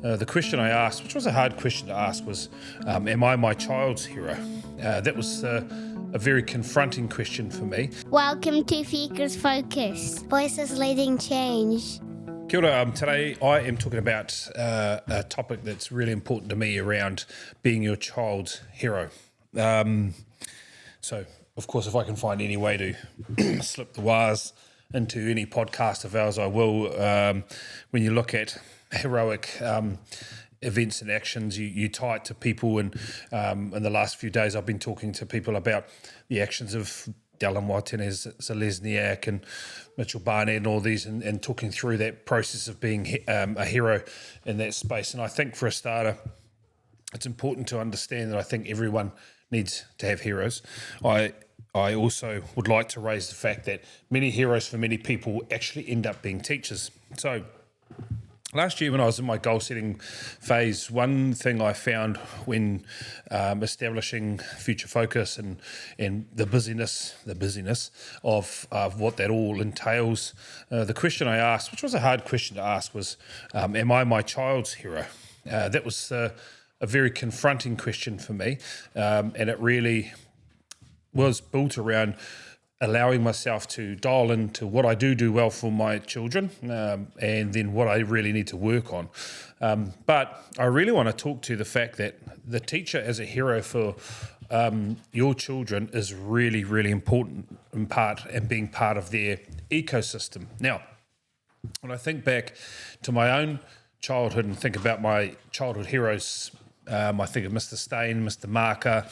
The question I asked, which was a hard question to ask, was, am I my child's hero? That was a very confronting question for me. Welcome to Fika's Focus. Voices leading change. Kia ora, today I am talking about a topic that's really important to me around being your child's hero. So, of course, if I can find any way to slip the wires into any podcast of ours, I will. When you look at heroic events and actions, you tie it to people. And in the last few days, I've been talking to people about the actions of Dylan Zalesniak and Mitchell Barnett and all these, and talking through that process of being a hero in that space. And I think for a starter, it's important to understand that I think everyone needs to have heroes. I also would like to raise the fact that many heroes for many people actually end up being teachers. So last year when I was in my goal setting phase, one thing I found when establishing future focus and the busyness of what that all entails, the question I asked, which was a hard question to ask, was, am I my child's hero? That was a very confronting question for me, and it really was built around allowing myself to dial into what I do well for my children, and then what I really need to work on. But I really want to talk to the fact that the teacher as a hero for your children is really, really important in part and being part of their ecosystem. Now, when I think back to my own childhood and think about my childhood heroes, I think of Mr. Stain, Mr. Marker.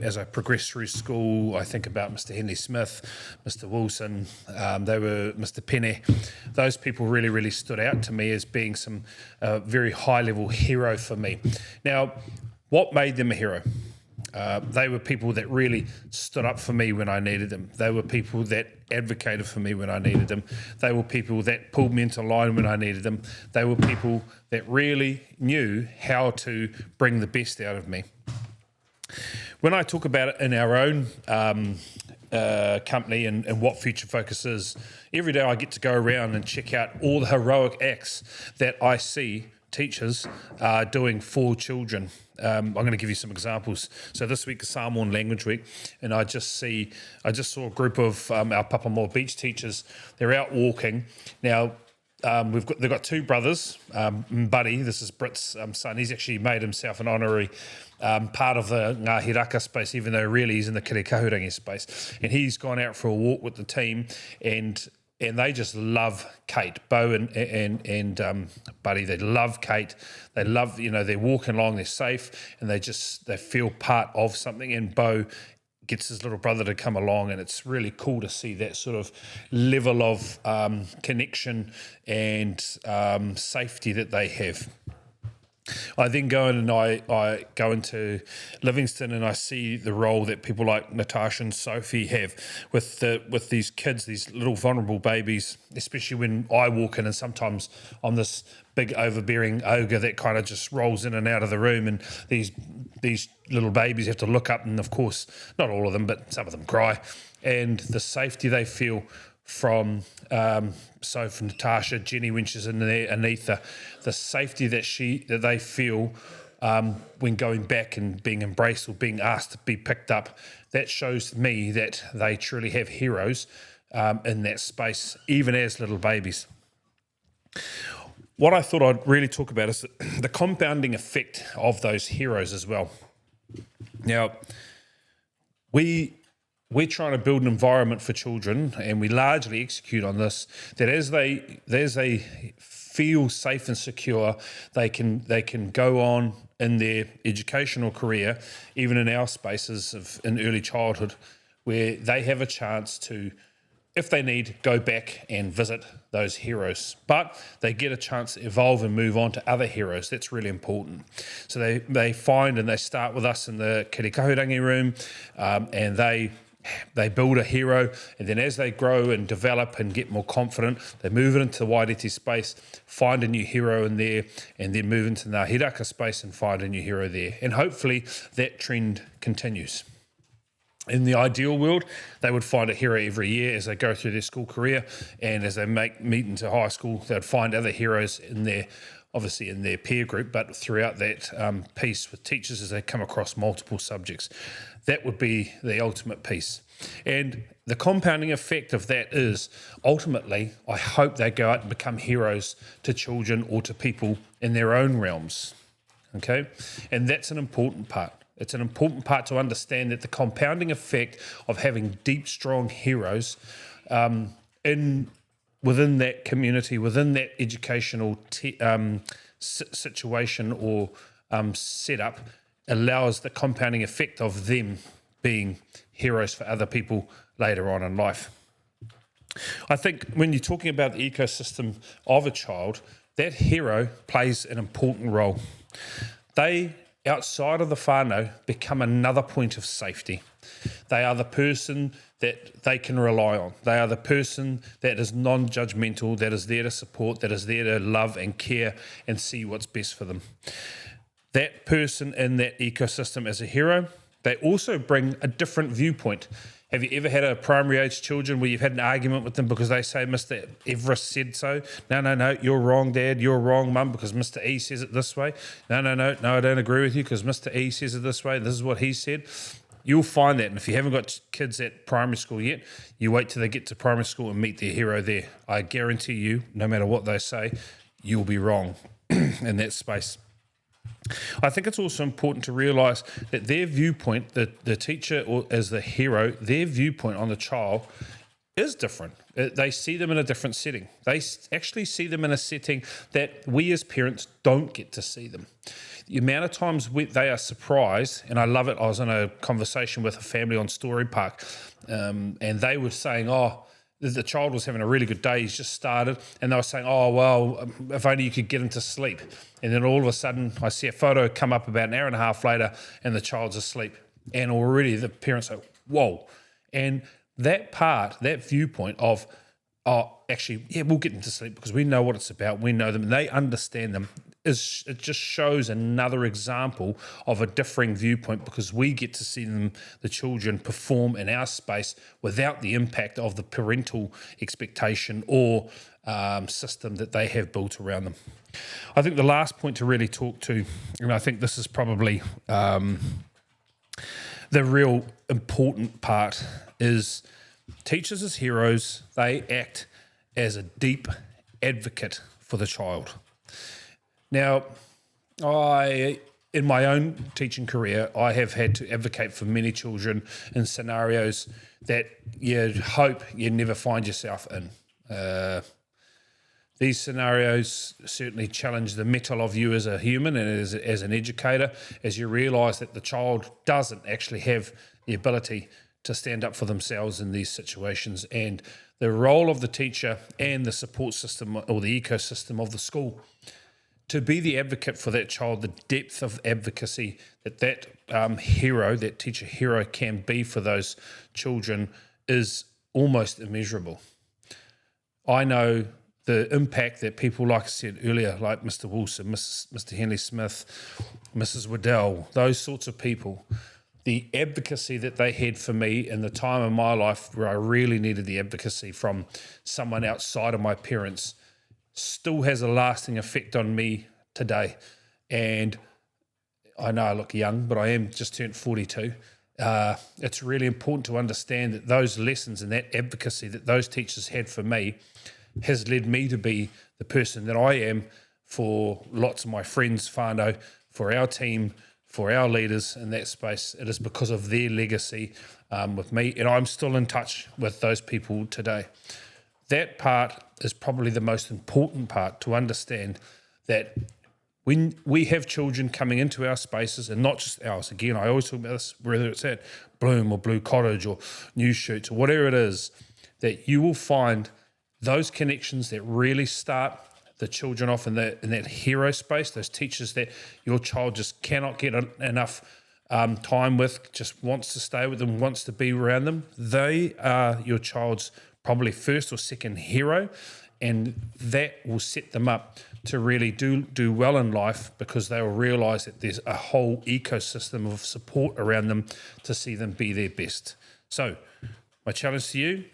As I progressed through school, I think about Mr. Henley Smith, Mr. Wilson. They were Mr. Penne. Those people really, really stood out to me as being some very high-level hero for me. Now, what made them a hero? They were people that really stood up for me when I needed them. They were people that advocated for me when I needed them. They were people that pulled me into line when I needed them. They were people that really knew how to bring the best out of me. When I talk about it in our own company and what Future Focus is, every day I get to go around and check out all the heroic acts that I see teachers are doing for children. I'm going to give you some examples. So this week is Samoan Language Week, and I just saw a group of our Papamoa Beach teachers. They're out walking. Now, they've got two brothers. Buddy, this is Brit's son. He's actually made himself an honorary part of the Ngāhi Raka space, even though really he's in the Kirikahurangi space. And he's gone out for a walk with the team, and they just love Kate, Bo and Buddy. They love Kate. They love, they're walking along, they're safe, and they feel part of something. And Bo gets his little brother to come along, and it's really cool to see that sort of level of connection and safety that they have. I then go in and I go into Livingston, and I see the role that people like Natasha and Sophie have with these kids, these little vulnerable babies, especially when I walk in and sometimes I'm this big overbearing ogre that kind of just rolls in and out of the room, and these little babies have to look up, and of course, not all of them, but some of them cry, and the safety they feel from Sophie, Natasha, Jenny when she's in there, Anitha, the safety that they feel when going back and being embraced or being asked to be picked up, that shows me that they truly have heroes in that space, even as little babies. What I thought I'd really talk about is the compounding effect of those heroes as well. Now, we're trying to build an environment for children, and we largely execute on this, that as they feel safe and secure, they can go on in their educational career, even in our spaces in early childhood, where they have a chance to, if they need, go back and visit those heroes. But they get a chance to evolve and move on to other heroes. That's really important. So they find and they start with us in the Kirikahurangi room, and they build a hero, and then as they grow and develop and get more confident, they move it into the Waireti space, find a new hero in there, and then move into the Ngāhi Raka space and find a new hero there. And hopefully that trend continues. In the ideal world, they would find a hero every year as they go through their school career, and as they meet into high school, they'd find other heroes in their obviously in their peer group, but throughout that piece with teachers as they come across multiple subjects. That would be the ultimate piece. And the compounding effect of that is ultimately, I hope they go out and become heroes to children or to people in their own realms. Okay? And that's an important part. It's an important part to understand that the compounding effect of having deep, strong heroes within that community, within that educational situation or setup, allows the compounding effect of them being heroes for other people later on in life. I think when you're talking about the ecosystem of a child, that hero plays an important role. They, outside of the whānau, become another point of safety. They are the person that they can rely on. They are the person that is non-judgmental, that is there to support, that is there to love and care and see what's best for them. That person in that ecosystem as a hero, they also bring a different viewpoint. Have you ever had a primary age children where you've had an argument with them because they say Mr. Everest said so? No, you're wrong, Dad. You're wrong, Mum, because Mr. E says it this way. No, I don't agree with you because Mr. E says it this way. This is what he said. You'll find that, and if you haven't got kids at primary school yet, you wait till they get to primary school and meet their hero there. I guarantee you, no matter what they say, you'll be wrong in that space. I think it's also important to realise that their viewpoint, the teacher or as the hero, their viewpoint on the child is different. They see them in a different setting. They actually see them in a setting that we as parents don't get to see them. The amount of times they are surprised, and I love it. I was in a conversation with a family on Story Park, and they were saying, the child was having a really good day. He's just started. And they were saying, well, if only you could get him to sleep. And then all of a sudden, I see a photo come up about an hour and a half later, and the child's asleep. And already the parents are, whoa. And that part, that viewpoint of, actually, we'll get them to sleep because we know what it's about. We know them and they understand them. It just shows another example of a differing viewpoint because we get to see them, the children, perform in our space without the impact of the parental expectation or system that they have built around them. I think the last point to really talk to, and I think this is probably the real important part, is teachers as heroes. They act as a deep advocate for the child. Now, in my own teaching career, I have had to advocate for many children in scenarios that you hope you never find yourself in. These scenarios certainly challenge the mettle of you as a human and as an educator, as you realise that the child doesn't actually have the ability to stand up for themselves in these situations, and the role of the teacher and the support system or the ecosystem of the school to be the advocate for that child, the depth of advocacy that hero, that teacher hero can be for those children is almost immeasurable. I know the impact that people, like I said earlier, like Mr. Wilson, Mr. Henley Smith, Mrs. Waddell, those sorts of people, the advocacy that they had for me in the time of my life where I really needed the advocacy from someone outside of my parents still has a lasting effect on me today. And I know I look young, but I am just turned 42. It's really important to understand that those lessons and that advocacy that those teachers had for me has led me to be the person that I am for lots of my friends, whānau, for our team, for our leaders in that space. It is because of their legacy with me, and I'm still in touch with those people today. That part is probably the most important part to understand, that when we have children coming into our spaces, and not just ours, again, I always talk about this, whether it's at Bloom or Blue Cottage or New Shoots or whatever it is, that you will find those connections that really start the children off in that hero space, those teachers that your child just cannot get enough time with, just wants to stay with them, wants to be around them. They are your child's probably first or second hero, and that will set them up to really do well in life, because they will realise that there's a whole ecosystem of support around them to see them be their best. So my challenge to you,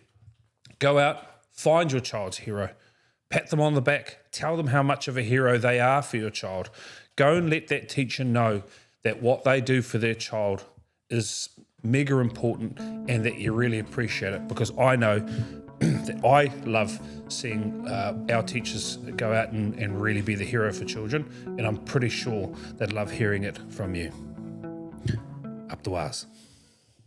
go out, find your child's hero, Pat them on the back. Tell them how much of a hero they are for your child. Go and let that teacher know that what they do for their child is mega important and that you really appreciate it, because I know that I love seeing our teachers go out and really be the hero for children, and I'm pretty sure they'd love hearing it from you. Up the waz.